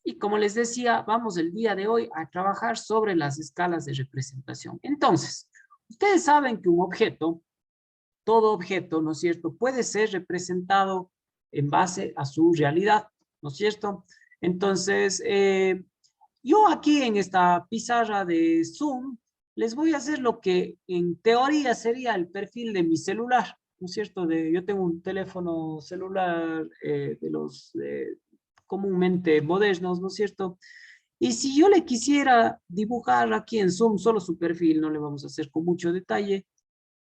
Y como les decía, vamos el día de hoy a trabajar sobre las escalas de representación. Entonces, ustedes saben que un objeto, todo objeto, ¿no es cierto?, puede ser representado en base a su realidad, ¿no es cierto? Entonces, yo aquí en esta pizarra de Zoom les voy a hacer lo que en teoría sería el perfil de mi celular, ¿no es cierto? Yo tengo un teléfono celular de los comúnmente modernos, ¿no es cierto? Y si yo le quisiera dibujar aquí en Zoom solo su perfil, no le vamos a hacer con mucho detalle,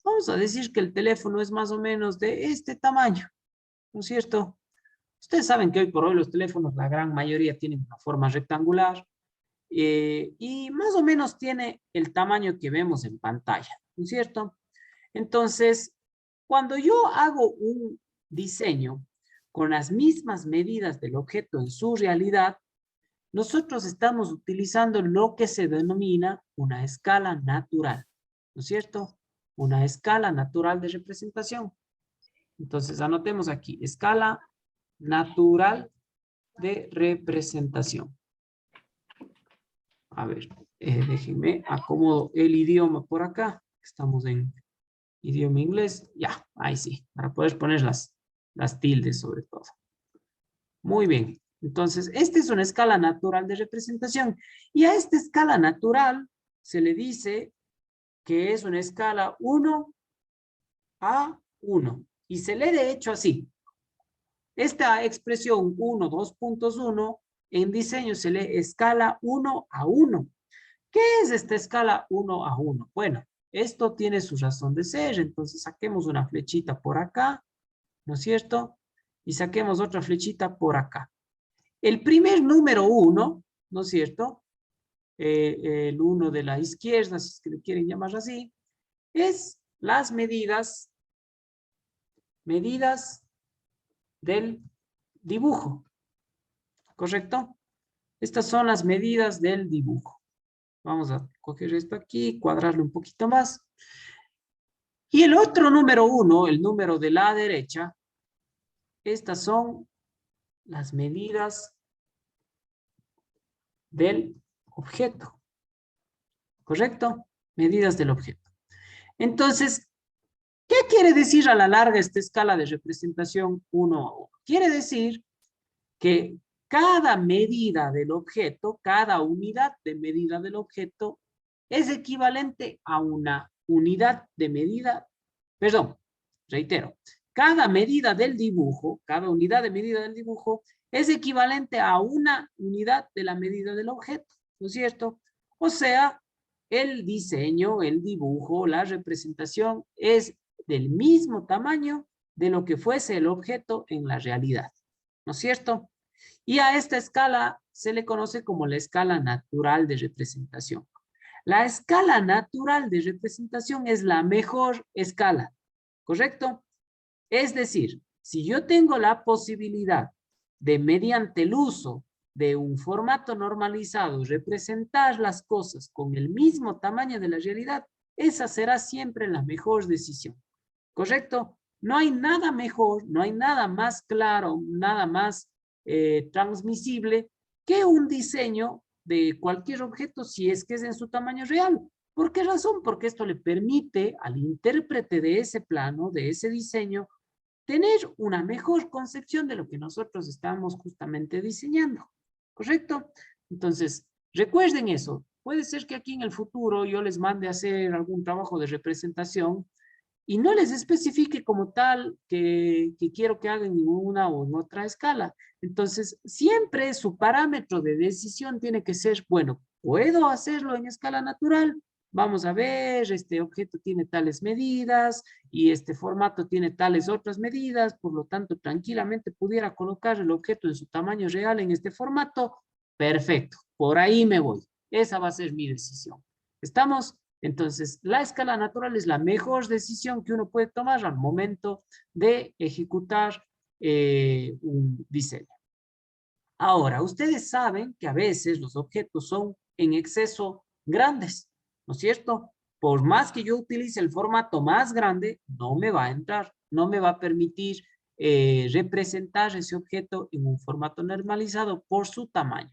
vamos a decir que el teléfono es más o menos de este tamaño, ¿no es cierto? Ustedes saben que hoy por hoy los teléfonos, la gran mayoría tienen una forma rectangular y más o menos tiene el tamaño que vemos en pantalla, ¿no es cierto? Entonces, cuando yo hago un diseño con las mismas medidas del objeto en su realidad, nosotros estamos utilizando lo que se denomina una escala natural, ¿no es cierto? Una escala natural de representación. Entonces, anotemos aquí, escala natural de representación. A ver, déjenme acomodo el idioma por acá. Estamos en idioma inglés. Ya, ahí sí, para poder poner las tildes sobre todo. Muy bien. Entonces, esta es una escala natural de representación. Y a esta escala natural se le dice que es una escala 1 a 1. Y se lee de hecho así. Esta expresión 1, 2.1 en diseño se lee escala 1 a 1. ¿Qué es esta escala 1 a 1? Bueno, esto tiene su razón de ser. Entonces, saquemos una flechita por acá, ¿no es cierto? Y saquemos otra flechita por acá. El primer número 1, ¿no es cierto? El 1 de la izquierda, si es que le quieren llamar así, es las medidas del dibujo, ¿correcto? Estas son las medidas del dibujo. Vamos a coger esto aquí, cuadrarlo un poquito más. Y el otro número 1, el número de la derecha, estas son las medidas del objeto, ¿correcto? Medidas del objeto. Entonces, ¿qué quiere decir a la larga esta escala de representación 1 a 1? Quiere decir que cada medida del objeto, cada unidad de medida del objeto es equivalente a una unidad de medida, perdón, reitero, cada medida del dibujo, cada unidad de medida del dibujo es equivalente a una unidad de la medida del objeto, ¿no es cierto? O sea, el diseño, el dibujo, la representación es del mismo tamaño de lo que fuese el objeto en la realidad, ¿no es cierto? Y a esta escala se le conoce como la escala natural de representación. La escala natural de representación es la mejor escala, ¿correcto? Es decir, si yo tengo la posibilidad de, mediante el uso de un formato normalizado, representar las cosas con el mismo tamaño de la realidad, esa será siempre la mejor decisión, ¿correcto? No hay nada mejor, no hay nada más claro, nada más transmisible que un diseño de cualquier objeto si es que es en su tamaño real. ¿Por qué razón? Porque esto le permite al intérprete de ese plano, de ese diseño, tener una mejor concepción de lo que nosotros estamos justamente diseñando, ¿correcto? Entonces, recuerden eso. Puede ser que aquí en el futuro yo les mande a hacer algún trabajo de representación y no les especifique como tal que quiero que hagan en una o en otra escala. Entonces, siempre su parámetro de decisión tiene que ser, bueno, ¿puedo hacerlo en escala natural? Vamos a ver, este objeto tiene tales medidas y este formato tiene tales otras medidas, por lo tanto, tranquilamente pudiera colocar el objeto en su tamaño real en este formato. Perfecto, por ahí me voy. Esa va a ser mi decisión. ¿Estamos? Entonces, la escala natural es la mejor decisión que uno puede tomar al momento de ejecutar un diseño. Ahora, ustedes saben que a veces los objetos son en exceso grandes, ¿no es cierto? Por más que yo utilice el formato más grande, no me va a entrar, no me va a permitir representar ese objeto en un formato normalizado por su tamaño.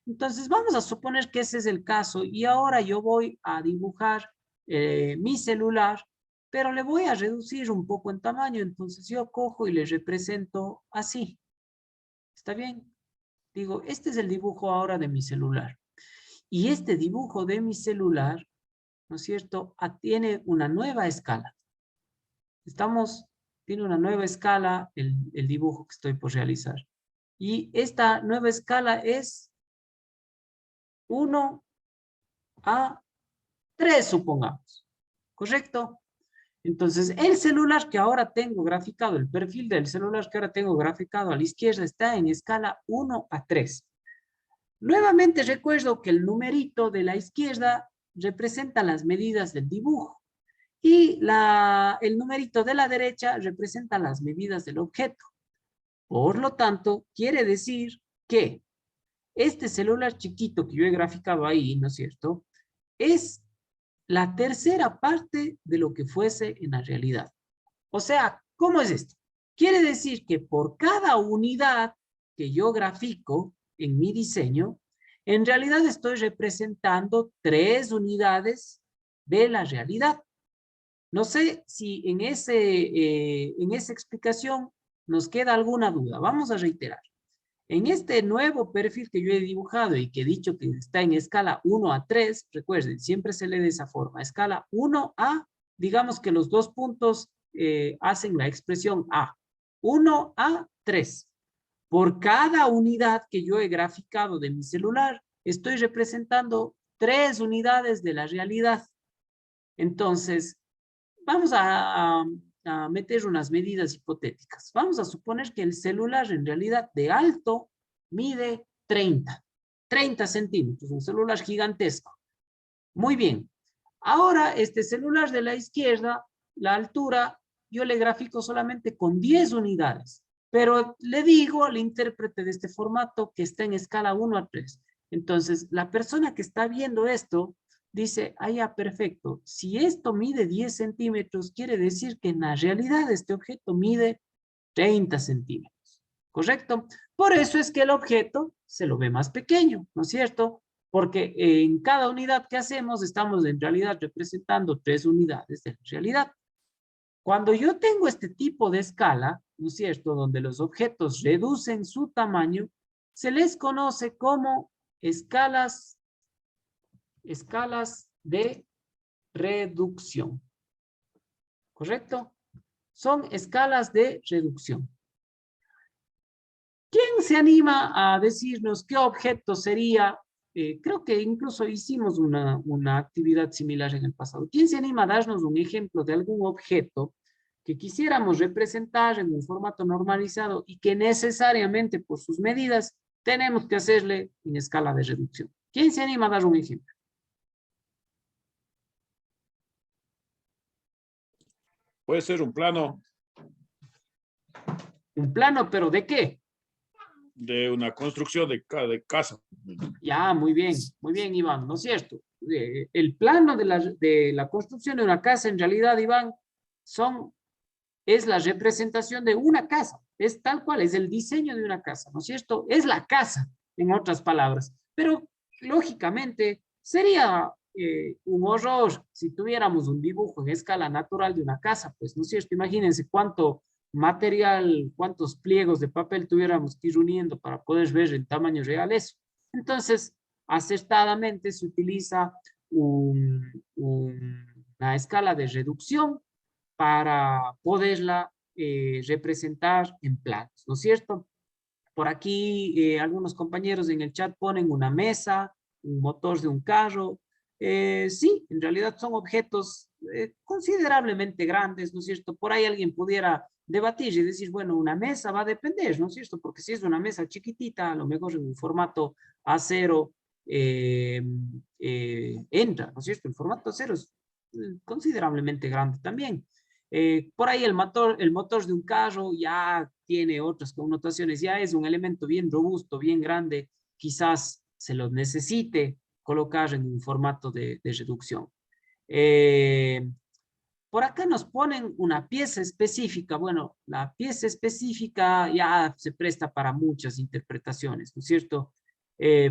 Entonces vamos a suponer que ese es el caso y ahora yo voy a dibujar mi celular, pero le voy a reducir un poco en tamaño, entonces yo cojo y le represento así. ¿Está bien? Digo, este es el dibujo ahora de mi celular. Y este dibujo de mi celular, ¿no es cierto?, tiene una nueva escala. Tiene una nueva escala el dibujo que estoy por realizar. Y esta nueva escala es 1:3, supongamos. ¿Correcto? Entonces, el celular que ahora tengo graficado, el perfil del celular que ahora tengo graficado a la izquierda está en escala 1:3. Nuevamente recuerdo que el numerito de la izquierda representa las medidas del dibujo y el numerito de la derecha representa las medidas del objeto. Por lo tanto, quiere decir que este celular chiquito que yo he graficado ahí, ¿no es cierto?, es la tercera parte de lo que fuese en la realidad. O sea, ¿cómo es esto? Quiere decir que por cada unidad que yo grafico en mi diseño, en realidad estoy representando 3 unidades de la realidad. No sé si en esa explicación nos queda alguna duda. Vamos a reiterar. En este nuevo perfil que yo he dibujado y que he dicho que está en escala 1:3, recuerden, siempre se lee de esa forma, escala 1 a, digamos que los dos puntos hacen la expresión A, 1:3. Por cada unidad que yo he graficado de mi celular, estoy representando 3 unidades de la realidad. Entonces, vamos a meter unas medidas hipotéticas. Vamos a suponer que el celular en realidad de alto mide 30 centímetros, un celular gigantesco. Muy bien. Ahora, este celular de la izquierda, la altura, yo le grafico solamente con 10 unidades, pero le digo al intérprete de este formato que está en escala 1:3. Entonces, la persona que está viendo esto dice, ah, ya, perfecto. Si esto mide 10 centímetros, quiere decir que en la realidad este objeto mide 30 centímetros. ¿Correcto? Por eso es que el objeto se lo ve más pequeño, ¿no es cierto? Porque en cada unidad que hacemos estamos en realidad representando 3 unidades de la realidad. Cuando yo tengo este tipo de escala, ¿no es cierto?, donde los objetos reducen su tamaño, se les conoce como escalas de reducción. ¿Correcto? Son escalas de reducción. ¿Quién se anima a decirnos qué objeto sería? Creo que incluso hicimos una actividad similar en el pasado. ¿Quién se anima a darnos un ejemplo de algún objeto que quisiéramos representar en un formato normalizado y que necesariamente por sus medidas tenemos que hacerle en escala de reducción? ¿Quién se anima a dar un ejemplo? Puede ser un plano Un plano, ¿pero de qué? de una construcción de casa. Ya, muy bien, Iván, ¿no es cierto? El plano de la construcción de una casa, en realidad, Iván, es la representación de una casa, es tal cual, es el diseño de una casa, ¿no es cierto? Es la casa, en otras palabras, pero lógicamente sería un horror si tuviéramos un dibujo en escala natural de una casa, pues, ¿no es cierto? Imagínense cuánto material, cuántos pliegos de papel tuviéramos que ir uniendo para poder ver en tamaño real eso. Entonces, acertadamente se utiliza una escala de reducción para poderla representar en planos, ¿no es cierto? Por aquí algunos compañeros en el chat ponen una mesa, un motor de un carro. Sí, en realidad son objetos considerablemente grandes, ¿no es cierto? Por ahí alguien pudiera debatir y decir, bueno, una mesa va a depender, ¿no es cierto? Porque si es una mesa chiquitita, a lo mejor en un formato A0 entra, ¿no es cierto? El formato A0 es considerablemente grande también. Por ahí el motor de un carro ya tiene otras connotaciones, ya es un elemento bien robusto, bien grande, quizás se lo necesite colocar en un formato de reducción. Por acá nos ponen una pieza específica. Bueno, la pieza específica ya se presta para muchas interpretaciones, ¿no es cierto?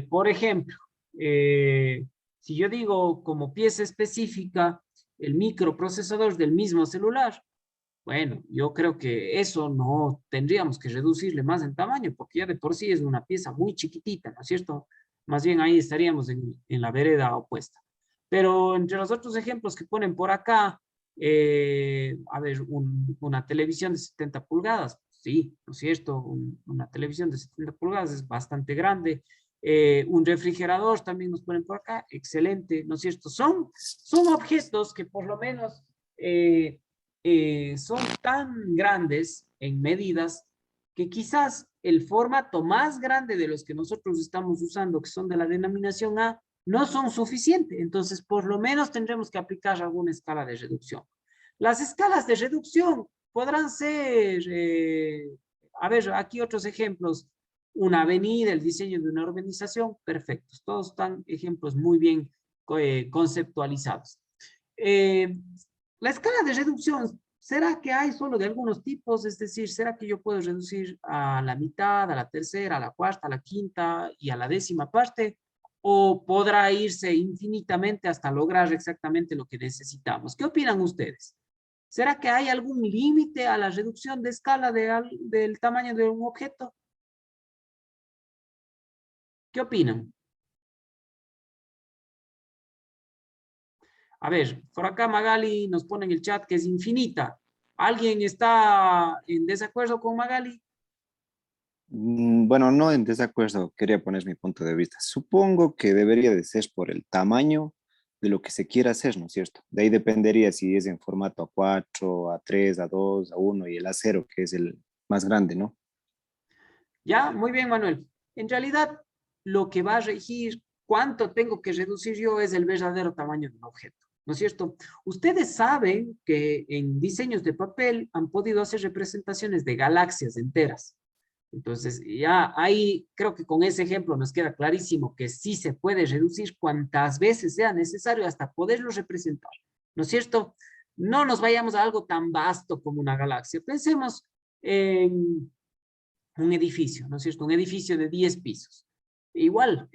Por ejemplo, si yo digo como pieza específica el microprocesador del mismo celular, bueno, yo creo que eso no tendríamos que reducirle más en tamaño, porque ya de por sí es una pieza muy chiquitita, ¿no es cierto? Más bien ahí estaríamos en la vereda opuesta. Pero entre los otros ejemplos que ponen por acá, a ver, una televisión de 70 pulgadas, sí, ¿no es cierto? Una televisión de 70 pulgadas es bastante grande. Un refrigerador también nos ponen por acá, excelente, ¿no es cierto? Son objetos que por lo menos son tan grandes en medidas que quizás el formato más grande de los que nosotros estamos usando, que son de la denominación A, no son suficientes. Entonces, por lo menos tendremos que aplicar alguna escala de reducción. Las escalas de reducción podrán ser, a ver, aquí otros ejemplos, una avenida, el diseño de una urbanización, perfectos. Todos están ejemplos muy bien conceptualizados. La escala de reducción, ¿será que hay solo de algunos tipos? Es decir, ¿será que yo puedo reducir a la mitad, a la tercera, a la cuarta, a la quinta y a la décima parte? ¿O podrá irse infinitamente hasta lograr exactamente lo que necesitamos? ¿Qué opinan ustedes? ¿Será que hay algún límite a la reducción de escala del tamaño de un objeto? ¿Qué opinan? A ver, por acá Magali nos pone en el chat que es infinita. ¿Alguien está en desacuerdo con Magali? Bueno, no en desacuerdo, quería poner mi punto de vista. Supongo que debería de ser por el tamaño de lo que se quiera hacer, ¿no es cierto? De ahí dependería si es en formato A4, A3, A2, A1 y el A0, que es el más grande, ¿no? Ya, muy bien, Manuel. En realidad, lo que va a regir cuánto tengo que reducir yo es el verdadero tamaño del objeto, ¿no es cierto? Ustedes saben que en diseños de papel han podido hacer representaciones de galaxias enteras. Entonces, ya ahí creo que con ese ejemplo nos queda clarísimo que sí se puede reducir cuantas veces sea necesario hasta poderlo representar, ¿no es cierto? No nos vayamos a algo tan vasto como una galaxia. Pensemos en un edificio, ¿no es cierto? Un edificio de 10 pisos. Igual,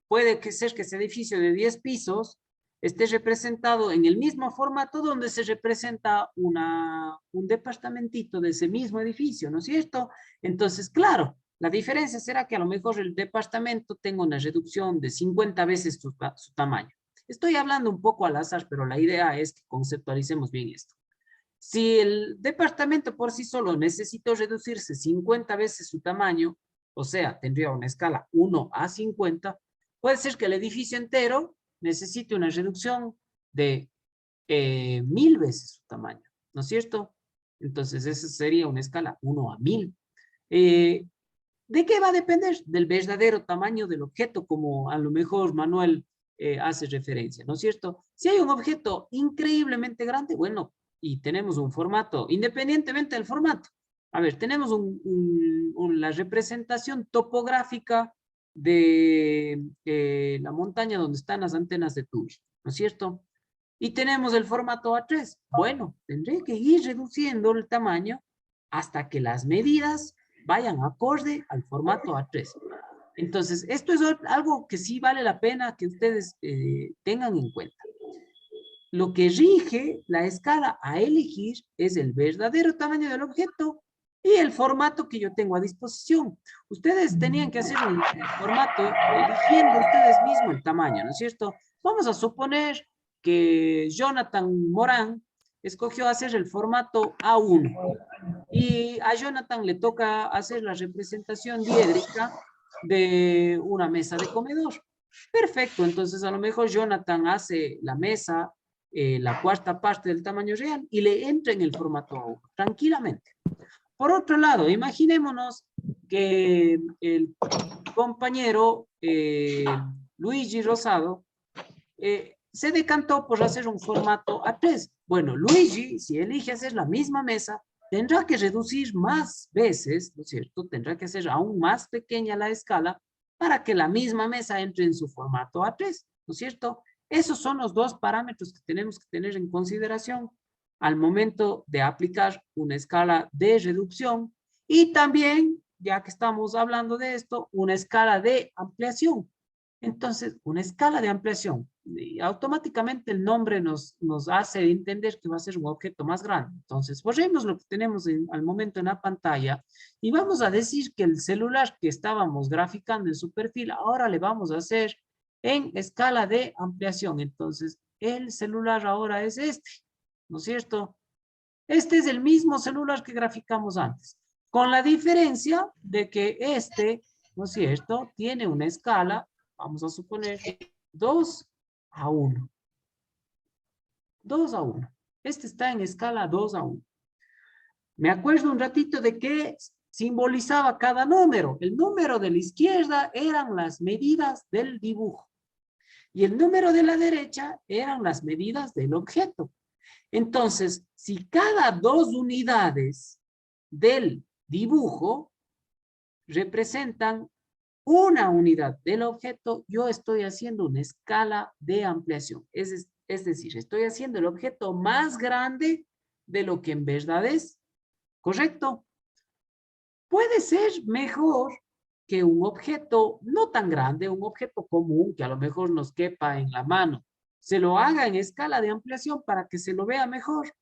puede que ser que ese edificio de 10 pisos esté representado en el mismo formato donde se representa un departamentito de ese mismo edificio, ¿no es cierto? Entonces, claro, la diferencia será que a lo mejor el departamento tenga una reducción de 50 veces su tamaño. Estoy hablando un poco al azar, pero la idea es que conceptualicemos bien esto. Si el departamento por sí solo necesitó reducirse 50 veces su tamaño, o sea, tendría una escala 1 a 50, puede ser que el edificio entero necesite una reducción de 1000 veces su tamaño, ¿no es cierto? Entonces, esa sería una escala 1 a 1000. ¿De qué va a depender? Del verdadero tamaño del objeto, como a lo mejor Manuel hace referencia, ¿no es cierto? Si hay un objeto increíblemente grande, bueno, y tenemos un formato, independientemente del formato. A ver, tenemos la representación topográfica de la montaña donde están las antenas de Turing, ¿no es cierto? Y tenemos el formato A3. Bueno, tendré que ir reduciendo el tamaño hasta que las medidas vayan acorde al formato A3. Entonces, esto es algo que sí vale la pena que ustedes tengan en cuenta. Lo que rige la escala a elegir es el verdadero tamaño del objeto y el formato que yo tengo a disposición. Ustedes tenían que hacer el formato eligiendo ustedes mismos el tamaño, ¿no es cierto? Vamos a suponer que Jonathan Morán escogió hacer el formato A1 y a Jonathan le toca hacer la representación diédrica de una mesa de comedor. Perfecto, entonces a lo mejor Jonathan hace la mesa, la cuarta parte del tamaño real y le entra en el formato A1, tranquilamente. Por otro lado, imaginémonos que el compañero Luigi Rosado se decantó por hacer un formato A3. Bueno, Luigi, si elige hacer la misma mesa, tendrá que reducir más veces, ¿no es cierto? Tendrá que hacer aún más pequeña la escala para que la misma mesa entre en su formato A3, ¿no es cierto? Esos son los dos parámetros que tenemos que tener en consideración al momento de aplicar una escala de reducción y también ya que estamos hablando de esto, una escala de ampliación. Entonces, una escala de ampliación. Y automáticamente el nombre nos hace entender que va a ser un objeto más grande. Entonces, borremos lo que tenemos al momento en la pantalla y vamos a decir que el celular que estábamos graficando en su perfil, ahora le vamos a hacer en escala de ampliación. Entonces, el celular ahora es este, ¿no es cierto? Este es el mismo celular que graficamos antes, con la diferencia de que este, ¿no es cierto?, tiene una escala, vamos a suponer, 2:1. 2:1. Este está en escala 2:1. Me acuerdo un ratito de qué simbolizaba cada número. El número de la izquierda eran las medidas del dibujo. Y el número de la derecha eran las medidas del objeto. Entonces, si cada 2 unidades del dibujo representan una unidad del objeto, yo estoy haciendo una escala de ampliación. Es decir, estoy haciendo el objeto más grande de lo que en verdad es. ¿Correcto? Puede ser mejor que un objeto no tan grande, un objeto común que a lo mejor nos quepa en la mano, se lo haga en escala de ampliación para que se lo vea mejor.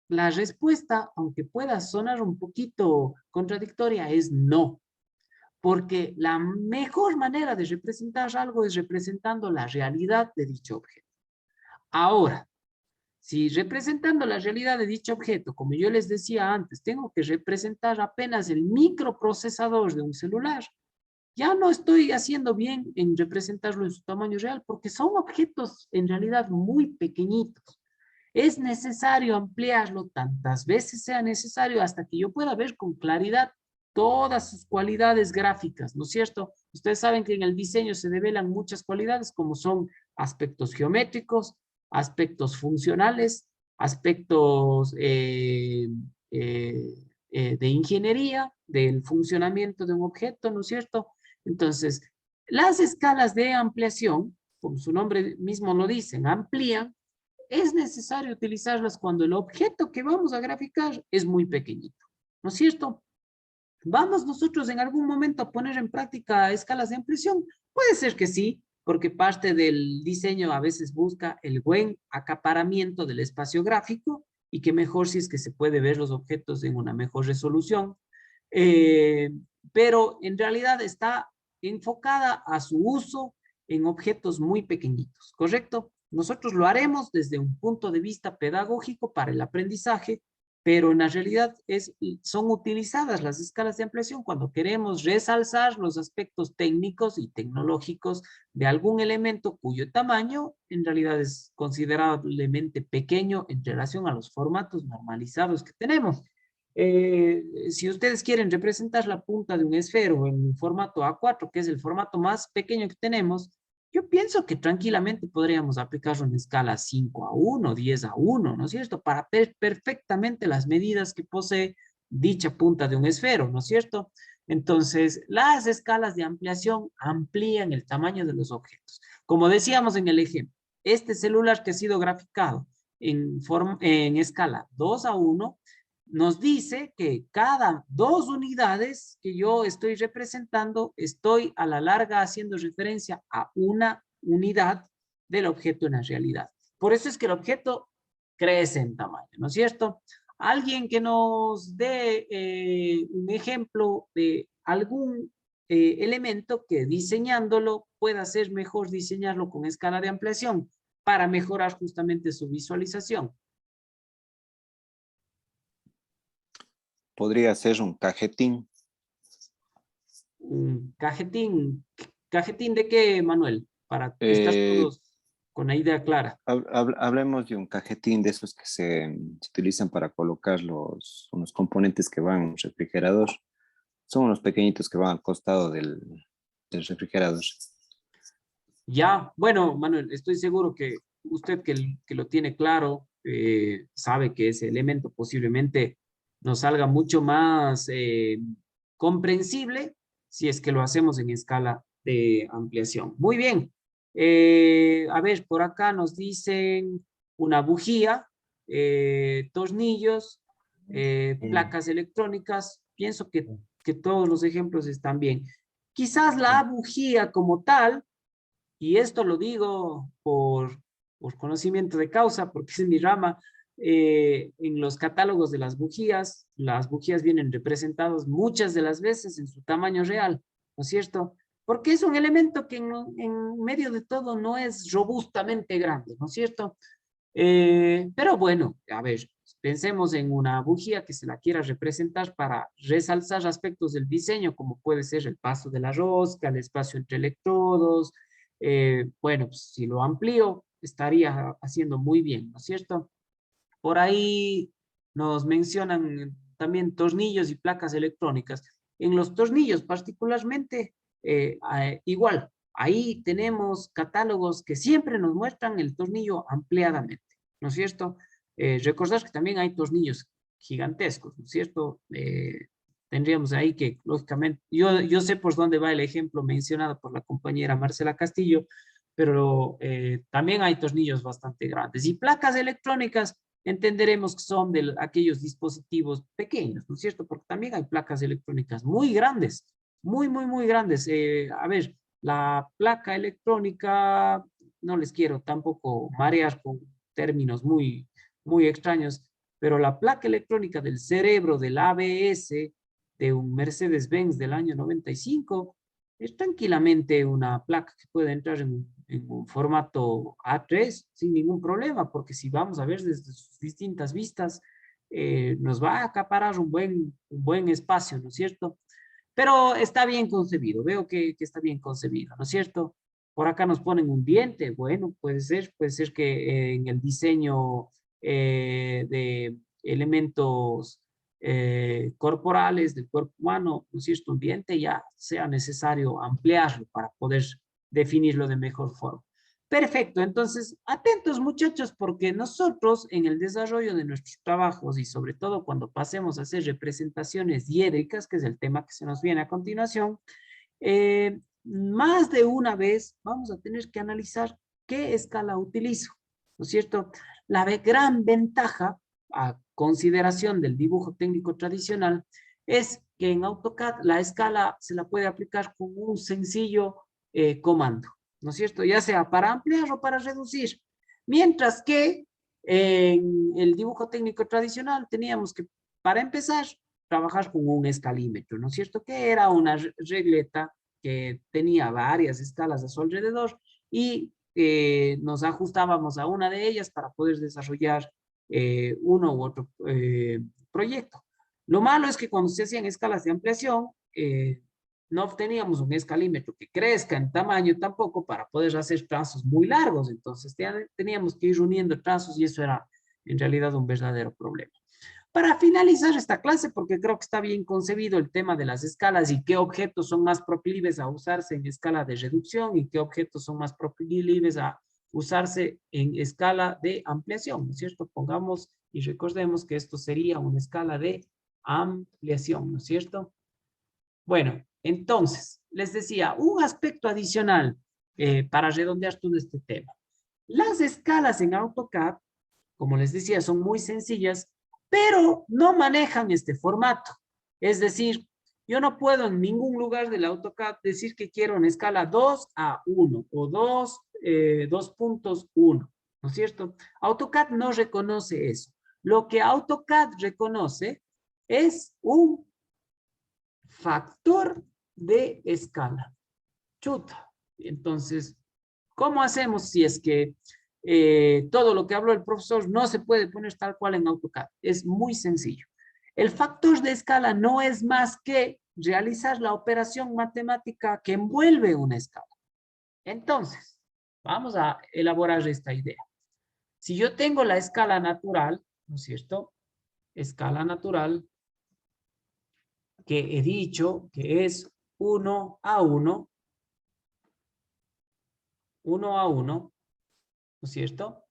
La respuesta, aunque pueda sonar un poquito contradictoria, es no. Porque la mejor manera de representar algo es representando la realidad de dicho objeto. Ahora, si representando la realidad de dicho objeto, como yo les decía antes, tengo que representar apenas el microprocesador de un celular, ya no estoy haciendo bien en representarlo en su tamaño real, porque son objetos en realidad muy pequeñitos. Es necesario ampliarlo tantas veces sea necesario hasta que yo pueda ver con claridad todas sus cualidades gráficas, ¿no es cierto? Ustedes saben que en el diseño se develan muchas cualidades como son aspectos geométricos, aspectos funcionales, aspectos de ingeniería, del funcionamiento de un objeto, ¿no es cierto? Entonces, las escalas de ampliación, como su nombre mismo lo dice, amplían. Es necesario utilizarlas cuando el objeto que vamos a graficar es muy pequeñito, ¿no es cierto? ¿Vamos nosotros en algún momento a poner en práctica escalas de ampliación? Puede ser que sí, porque parte del diseño a veces busca el buen acaparamiento del espacio gráfico y que mejor si es que se puede ver los objetos en una mejor resolución. Pero en realidad está enfocada a su uso en objetos muy pequeñitos, ¿correcto? Nosotros lo haremos desde un punto de vista pedagógico para el aprendizaje, pero en la realidad son utilizadas las escalas de ampliación cuando queremos resalzar los aspectos técnicos y tecnológicos de algún elemento cuyo tamaño en realidad es considerablemente pequeño en relación a los formatos normalizados que tenemos. Si ustedes quieren representar la punta de un esfero en formato A4, que es el formato más pequeño que tenemos, yo pienso que tranquilamente podríamos aplicar una escala 5:1, 10:1, ¿no es cierto? Para ver perfectamente las medidas que posee dicha punta de un esfero, ¿no es cierto? Entonces, las escalas de ampliación amplían el tamaño de los objetos. Como decíamos en el ejemplo, este celular que ha sido graficado en escala 2:1, nos dice que cada 2 unidades que yo estoy representando, estoy a la larga haciendo referencia a una unidad del objeto en la realidad. Por eso es que el objeto crece en tamaño, ¿no es cierto? Alguien que nos dé un ejemplo de algún elemento que diseñándolo pueda ser mejor diseñarlo con escala de ampliación para mejorar justamente su visualización. Podría ser un cajetín. Un cajetín. ¿Cajetín de qué, Manuel? Para que estás todos con la idea clara. Hablemos de un cajetín de esos que se utilizan para colocar unos componentes que van en un refrigerador. Son unos pequeñitos que van al costado del refrigerador. Ya, bueno, Manuel, estoy seguro que usted que lo tiene claro, sabe que ese elemento posiblemente nos salga mucho más comprensible si es que lo hacemos en escala de ampliación. Muy bien. A ver, por acá nos dicen una bujía, tornillos, placas electrónicas. Pienso que que todos los ejemplos están bien. Quizás la bujía como tal, y esto lo digo por conocimiento de causa, porque es mi rama, en los catálogos de las bujías vienen representadas muchas de las veces en su tamaño real, ¿no es cierto? Porque es un elemento que en medio de todo no es robustamente grande, ¿no es cierto? Pero bueno, a ver, pensemos en una bujía que se la quiera representar para resaltar aspectos del diseño, como puede ser el paso de la rosca, el espacio entre electrodos. Bueno, pues si lo amplío, estaría haciendo muy bien, ¿no es cierto? Por ahí nos mencionan también tornillos y placas electrónicas. En los tornillos particularmente, igual, ahí tenemos catálogos que siempre nos muestran el tornillo ampliadamente, ¿no es cierto? Recordar que también hay tornillos gigantescos, ¿no es cierto? Tendríamos ahí que, lógicamente, yo sé por dónde va el ejemplo mencionado por la compañera Marcela Castillo, pero también hay tornillos bastante grandes. Y placas electrónicas, entenderemos que son de aquellos dispositivos pequeños, ¿no es cierto? Porque también hay placas electrónicas muy grandes, muy grandes. A ver, la placa electrónica, no les quiero tampoco marear con términos muy extraños, pero la placa electrónica del cerebro del ABS de un Mercedes-Benz del año 95 es tranquilamente una placa que puede entrar en un formato A3 sin ningún problema, porque si vamos a ver desde sus distintas vistas, nos va a acaparar un buen espacio, ¿no es cierto? Pero está bien concebido, veo que está bien concebido, ¿no es cierto? Por acá nos ponen un diente, bueno, puede ser que en el diseño de elementos corporales del cuerpo humano, ¿no es cierto? Un diente ya sea necesario ampliarlo para poder definirlo de mejor forma. Perfecto, entonces atentos muchachos porque nosotros en el desarrollo de nuestros trabajos y sobre todo cuando pasemos a hacer representaciones diédricas, que es el tema que se nos viene a continuación, más de una vez vamos a tener que analizar qué escala utilizo, ¿no es cierto? La gran ventaja a consideración del dibujo técnico tradicional es que en AutoCAD la escala se la puede aplicar con un sencillo comando, ¿no es cierto? Ya sea para ampliar o para reducir. Mientras que en el dibujo técnico tradicional teníamos que, para empezar, trabajar con un escalímetro, ¿no es cierto? Que era una regleta que tenía varias escalas a su alrededor y nos ajustábamos a una de ellas para poder desarrollar uno u otro proyecto. Lo malo es que cuando se hacían escalas de ampliación, no obteníamos un escalímetro que crezca en tamaño tampoco para poder hacer trazos muy largos. Entonces teníamos que ir uniendo trazos y eso era en realidad un verdadero problema. Para finalizar esta clase, porque creo que está bien concebido el tema de las escalas y qué objetos son más proclives a usarse en escala de reducción y qué objetos son más proclives a usarse en escala de ampliación, ¿no es cierto? Pongamos y recordemos que esto sería una escala de ampliación, ¿no es cierto? Bueno, entonces, les decía, un aspecto adicional para redondear todo este tema. Las escalas en AutoCAD, como les decía, son muy sencillas, pero no manejan este formato. Es decir, yo no puedo en ningún lugar del AutoCAD decir que quiero una escala 2:1 o 2.1, ¿no es cierto? AutoCAD no reconoce eso. Lo que AutoCAD reconoce es un factor de escala. Chuta. Entonces, ¿cómo hacemos si es que todo lo que habló el profesor no se puede poner tal cual en AutoCAD? Es muy sencillo. El factor de escala no es más que realizar la operación matemática que envuelve una escala. Entonces, vamos a elaborar esta idea. Si yo tengo la escala natural, ¿no es cierto? Escala natural, que he dicho que es 1:1, 1:1, ¿no es cierto?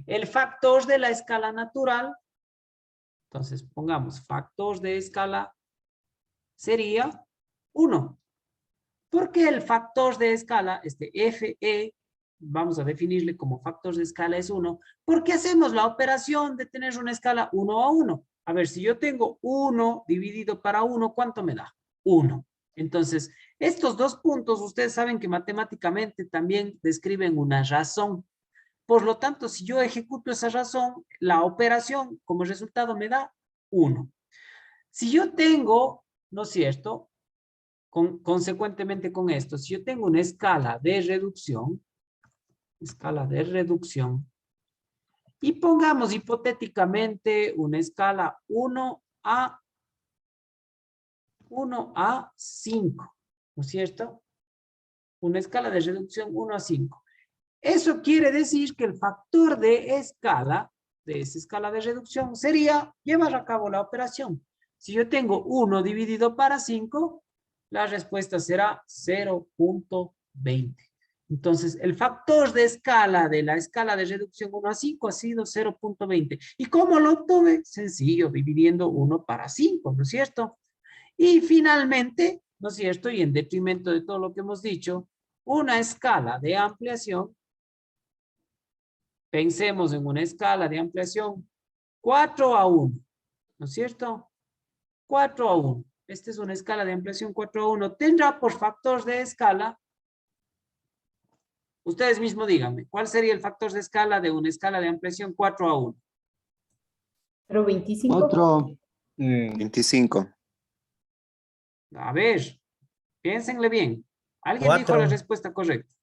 El factor de la escala natural, entonces pongamos factor de escala sería 1. ¿Por qué el factor de escala, este FE, vamos a definirle como factor de escala es 1? Porque hacemos la operación de tener una escala 1:1. A ver, si yo tengo 1 dividido para 1, ¿cuánto me da? 1. Entonces, estos dos puntos, ustedes saben que matemáticamente también describen una razón. Por lo tanto, si yo ejecuto esa razón, la operación como resultado me da 1. Si yo tengo, ¿no es cierto? Consecuentemente con esto, si yo tengo una escala de reducción, y pongamos hipotéticamente una escala 1 a 5, ¿no es cierto? Una escala de reducción 1 a 5. Eso quiere decir que el factor de escala, de esa escala de reducción, sería llevar a cabo la operación. Si yo tengo 1 dividido para 5, la respuesta será 0.20. Entonces, el factor de escala de la escala de reducción 1 a 5 ha sido 0.20. ¿Y cómo lo obtuve? Sencillo, dividiendo 1 para 5, ¿no es cierto? Y finalmente, ¿no es cierto? Y en detrimento de todo lo que hemos dicho, una escala de ampliación, pensemos en una escala de ampliación 4 a 1, ¿no es cierto? 4 a 1. Esta es una escala de ampliación 4 a 1. Tendrá por factor de escala, ustedes mismos díganme, ¿cuál sería el factor de escala de una escala de ampliación 4 a 1? 0.25. Otro, 25. A ver, piénsenle bien. ¿Alguien dijo la respuesta correcta?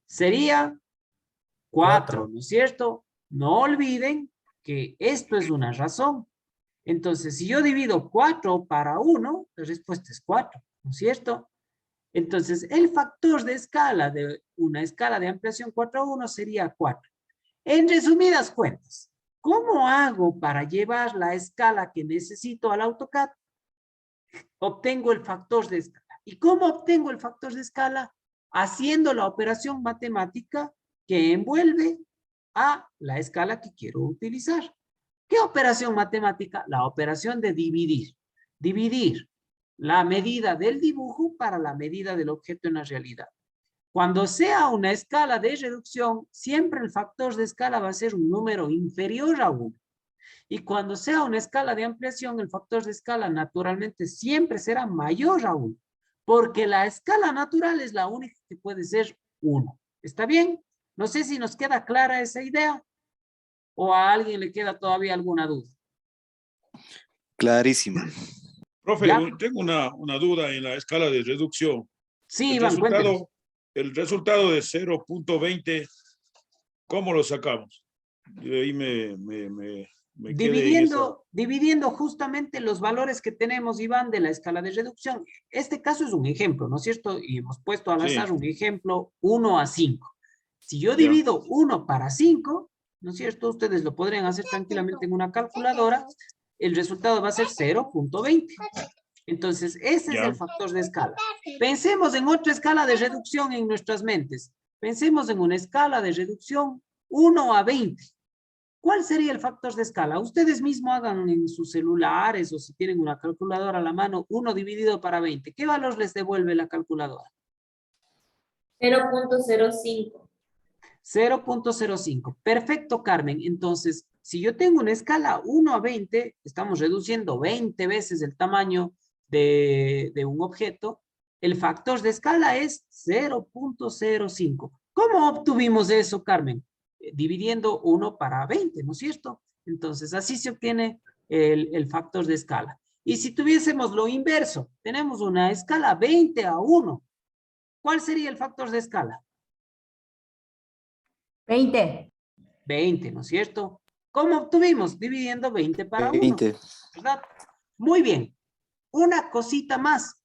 Sería 4, ¿no es cierto? No olviden que esto es una razón. Entonces, si yo divido 4 para 1, la respuesta es 4, ¿no es cierto? Entonces, el factor de escala de una escala de ampliación 4 a 1 sería 4. En resumidas cuentas, ¿cómo hago para llevar la escala que necesito al AutoCAD? Obtengo el factor de escala. ¿Y cómo obtengo el factor de escala? Haciendo la operación matemática que envuelve a la escala que quiero utilizar. ¿Qué operación matemática? La operación de dividir. Dividir la medida del dibujo para la medida del objeto en la realidad. Cuando sea una escala de reducción, siempre el factor de escala va a ser un número inferior a 1. Y cuando sea una escala de ampliación, el factor de escala naturalmente siempre será mayor a 1. Porque la escala natural es la única que puede ser 1. ¿Está bien? No sé si nos queda clara esa idea o a alguien le queda todavía alguna duda. Clarísima. Profe, ¿Ya? tengo una duda en la escala de reducción. Sí, El Iván, cuéntenos. resultado de 0.20, ¿cómo lo sacamos? Y de ahí me quedé en esa. Dividiendo justamente los valores que tenemos, Iván, de la escala de reducción. Este caso es un ejemplo, ¿no es cierto? Y hemos puesto al azar un ejemplo 1 a 5. Si yo divido 1 para 5, ¿no es cierto? Ustedes lo podrían hacer tranquilamente en una calculadora. El resultado va a ser 0.20. Entonces, ese es el factor de escala. Pensemos en otra escala de reducción en nuestras mentes. Pensemos en una escala de reducción 1 a 20. ¿Cuál sería el factor de escala? Ustedes mismos hagan en sus celulares o si tienen una calculadora a la mano, 1 dividido para 20. ¿Qué valor les devuelve la calculadora? 0.05. 0.05. Perfecto, Carmen. Entonces, si yo tengo una escala 1 a 20, estamos reduciendo 20 veces el tamaño de un objeto. El factor de escala es 0.05. ¿Cómo obtuvimos eso, Carmen? Dividiendo 1 para 20, ¿no es cierto? Entonces, así se obtiene el factor de escala. Y si tuviésemos lo inverso, tenemos una escala 20 a 1. ¿Cuál sería el factor de escala? 20. 20, ¿no es cierto? ¿Cómo obtuvimos? Dividiendo 20 para 1, 20. ¿verdad? Muy bien. Una cosita más.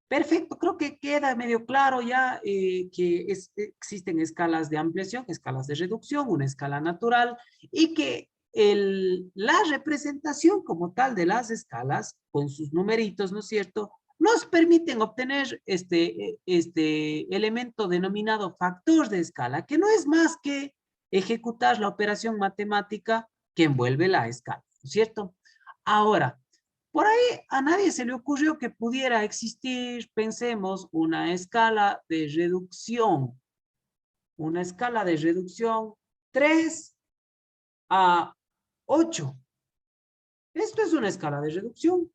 Perfecto, creo que queda medio claro ya que existen escalas de ampliación, escalas de reducción, una escala natural y que la representación como tal de las escalas con sus numeritos, ¿no es cierto?, nos permiten obtener este elemento denominado factor de escala, que no es más que ejecutar la operación matemática que envuelve la escala, ¿no es cierto? Ahora, por ahí a nadie se le ocurrió que pudiera existir, pensemos, una escala de reducción 3 a 8. Esto es una escala de reducción.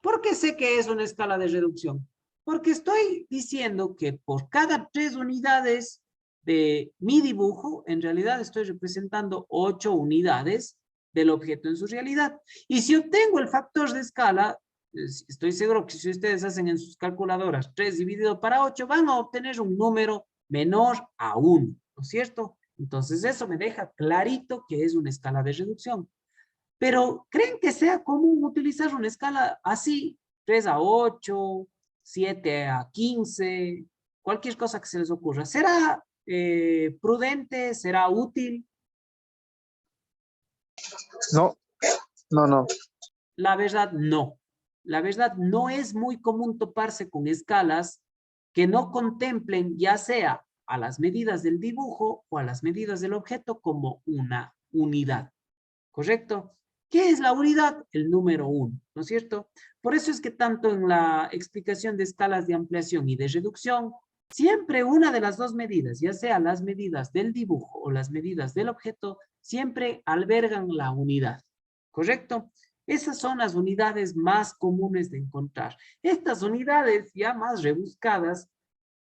¿Por qué sé que es una escala de reducción? Porque estoy diciendo que por cada 3 unidades de mi dibujo, en realidad estoy representando 8 unidades del objeto en su realidad. Y si obtengo el factor de escala, estoy seguro que si ustedes hacen en sus calculadoras 3 dividido para 8, van a obtener un número menor a 1, ¿no es cierto? Entonces eso me deja clarito que es una escala de reducción. Pero ¿creen que sea común utilizar una escala así? 3 a 8, 7 a 15, cualquier cosa que se les ocurra. ¿Será prudente? ¿Será útil? No, no. La verdad, no. La verdad, no es muy común toparse con escalas que no contemplen ya sea a las medidas del dibujo o a las medidas del objeto como una unidad. ¿Correcto? ¿Qué es la unidad? El número 1, ¿no es cierto? Por eso es que tanto en la explicación de escalas de ampliación y de reducción, siempre una de las dos medidas, ya sea las medidas del dibujo o las medidas del objeto, siempre albergan la unidad. ¿Correcto? Esas son las unidades más comunes de encontrar. Estas unidades ya más rebuscadas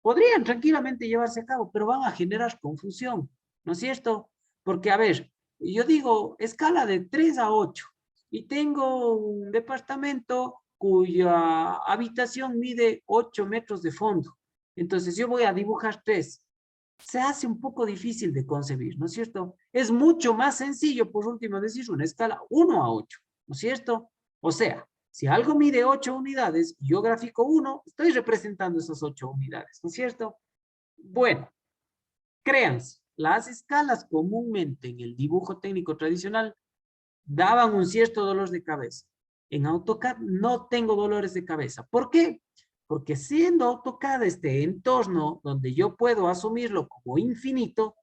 podrían tranquilamente llevarse a cabo, pero van a generar confusión, ¿no es cierto? Porque, a ver, yo digo escala de 3 a 8 y tengo un departamento cuya habitación mide 8 metros de fondo. Entonces yo voy a dibujar 3. Se hace un poco difícil de concebir, ¿no es cierto? Es mucho más sencillo, por último, decir una escala 1 a 8, ¿no es cierto? O sea, si algo mide 8 unidades y yo grafico 1, estoy representando esas 8 unidades, ¿no es cierto? Bueno, créanse, las escalas comúnmente en el dibujo técnico tradicional daban un cierto dolor de cabeza. En AutoCAD no tengo dolores de cabeza. ¿Por qué? Porque siendo AutoCAD este entorno donde yo puedo asumirlo como infinito,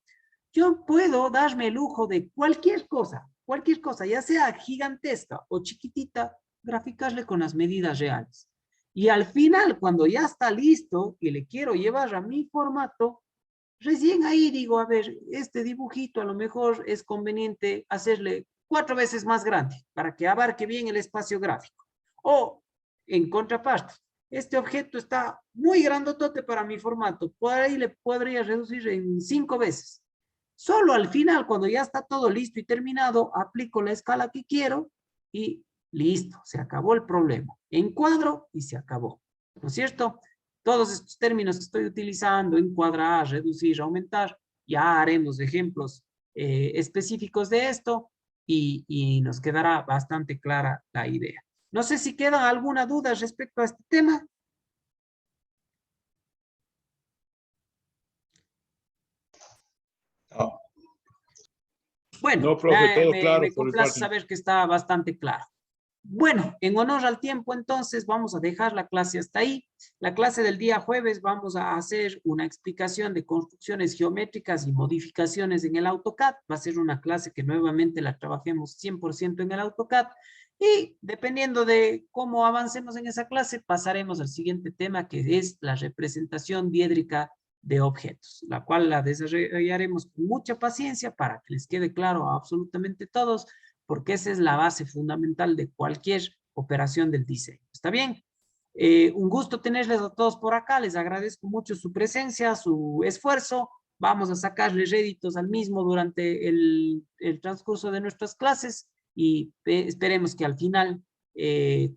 yo puedo darme el lujo de cualquier cosa, ya sea gigantesca o chiquitita, graficarle con las medidas reales. Y al final, cuando ya está listo y le quiero llevar a mi formato, recién ahí digo, a ver, este dibujito a lo mejor es conveniente hacerle 4 veces más grande para que abarque bien el espacio gráfico. O, en contraparte, este objeto está muy grandotote para mi formato, por ahí le podría reducir en 5 veces. Solo al final, cuando ya está todo listo y terminado, aplico la escala que quiero y listo, se acabó el problema. Encuadro y se acabó, ¿no es cierto? Todos estos términos que estoy utilizando, encuadrar, reducir, aumentar, ya haremos ejemplos específicos de esto y nos quedará bastante clara la idea. No sé si queda alguna duda respecto a este tema. No, Bueno, no, profe, todo claro me por mi complace parte. saber que está bastante claro. Bueno, en honor al tiempo, entonces, vamos a dejar la clase hasta ahí. La clase del día jueves vamos a hacer una explicación de construcciones geométricas y modificaciones en el AutoCAD. Va a ser una clase que nuevamente la trabajemos 100% en el AutoCAD. Y dependiendo de cómo avancemos en esa clase, pasaremos al siguiente tema, que es la representación diédrica de objetos, la cual la desarrollaremos con mucha paciencia para que les quede claro a absolutamente todos, porque esa es la base fundamental de cualquier operación del diseño. ¿Está bien? Un gusto tenerles a todos por acá. Les agradezco mucho su presencia, su esfuerzo. Vamos a sacarle réditos al mismo durante el transcurso de nuestras clases y esperemos que al final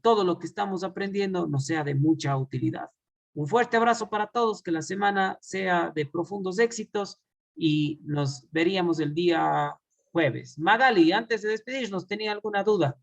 todo lo que estamos aprendiendo nos sea de mucha utilidad. Un fuerte abrazo para todos, que la semana sea de profundos éxitos y nos veríamos el día jueves. Magali, antes de despedirnos, ¿tenía alguna duda?